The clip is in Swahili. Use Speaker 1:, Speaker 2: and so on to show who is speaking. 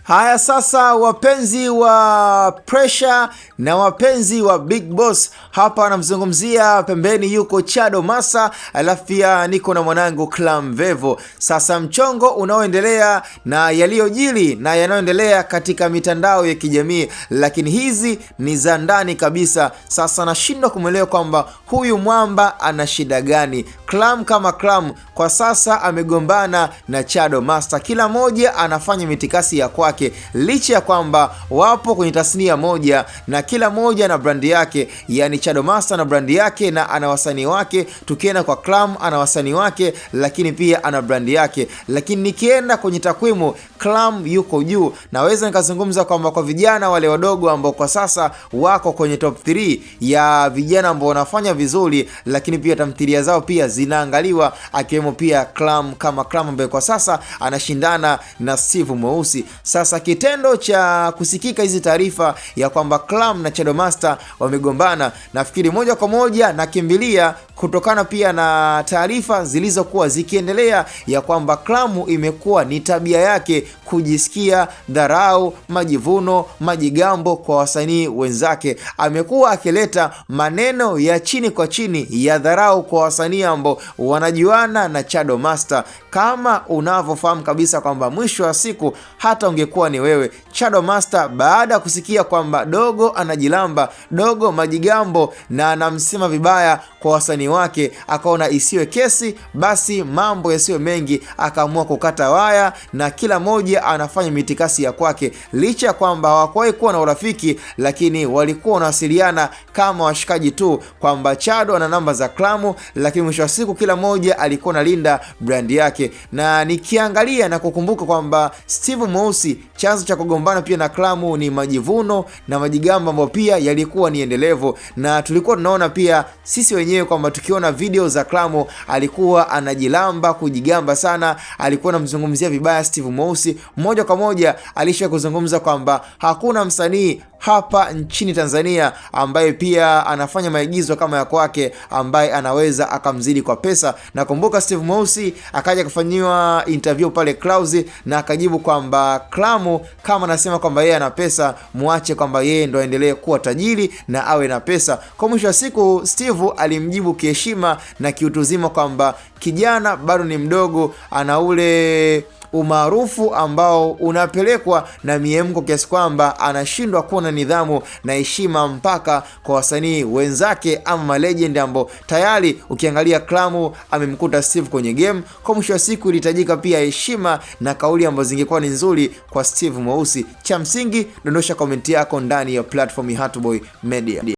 Speaker 1: Haya sasa, wapenzi wa Pressure na wapenzi wa Big Boss, hapa anamzungumzia pembeni yuko Chado Massa, alafu pia niko na mwanangu Clam Vevo. Sasa mchongo unaoendelea na yaliyojili na yanayoendelea katika mitandao ya kijamii, lakini hizi ni za ndani kabisa. Sasa nashindwa kumwelewa kwamba huyu mwamba ana shida gani. Clam kama Clam kwa sasa amegombana na Chado Massa, kila moja anafanya mitikasi ya kwake, licha ya kwamba wapo kwenye tasnia moja na kila moja na brandi yake. Yani Chado Massa na brandi yake na ana wasanii wake, tukienda kwa Clam ana wasanii wake, lakini pia ana brandi yake. Lakini nikienda kwenye takwimu, Clam yuko juu. Naweza nikazungumza kwamba kwa vijana wale wadogo ambao kwa sasa wako kwenye top 3 ya vijana ambao wanafanya vizuri, lakini pia tamthilia zao pia zinaangaliwa, akiwemo pia Clam kama Clam ambaye kwa sasa anashindana na Steve Mweusi. Sasa kitendo cha kusikika hizi taarifa ya kwamba Clam na Chado Massa wamegombana, nafikiri moja kwa moja nakimbilia kutokana pia na taarifa zilizokuwa zikiendelea ya kwamba Clam imekuwa ni tabia yake kujisikia dharau, majivuno, majigambo kwa wasanii wenzake. Amekuwa akileta maneno ya chini kwa chini ya dharau kwa wasanii ambao wanajuana na Chado Massa. Kama unavyofahamu kabisa kwamba mwisho wa siku hata ungekuwa ni wewe, Chado Massa baada ya kusikia kwamba dogo anajilamba, dogo majigambo na anamsema vibaya kwa wasanii wake, akaona isiwe kesi, basi mambo yasiwe mengi, akaamua kukata waya na kila moja anafanya mitikasi ya kwake. Licha ya kwamba hawakuwahi kuwa na urafiki, lakini walikuwa wanawasiliana kama washikaji tu, kwamba Chado ana namba za Clam, lakini mwisho wa siku kila moja alikuwa analinda brand yake. Na nikiangalia na kukumbuka kwamba Steve Mweusi chanzo cha kugombana pia na Clam ni majivuno na majigambo ambayo pia yalikuwa ni endelevu, na tulikuwa tunaona pia sisi wenyewe kwamba tukiona video za Clam alikuwa anajilamba, kujigamba sana, alikuwa anamzungumzia vibaya Steve Mweusi. Moja kwa moja alisha kuzungumza kwamba hakuna msanii hapa nchini Tanzania ambaye pia anafanya maigizo kama ya kwake ambaye anaweza akamzidi kwa pesa. Na kumbuka Steve Mweusi akaja kufanyiwa interview pale Clouds na akajibu kwamba Clam kama anasema kwamba yeye ana pesa, muache kwamba yeye ndo aendelee kuwa tajiri na awe na pesa. Kwa mwisho wa siku Steve alimjibu kiheshima na kiutuzima kwamba kijana bado ni mdogo, ana ule umaarufu ambao unapelekwa na miemko kiasi kwamba anashindwa kuwa na nidhamu na heshima mpaka kwa wasanii wenzake ama malegend ambao tayari ukiangalia Clam amemkuta Steve kwenye game. Kwa mwisho wa siku ilihitajika pia heshima na kauli ambazo zingekuwa ni nzuri kwa Steve Mweusi. Cha msingi, dondosha komenti yako ndani ya platform ya Hatboy Media.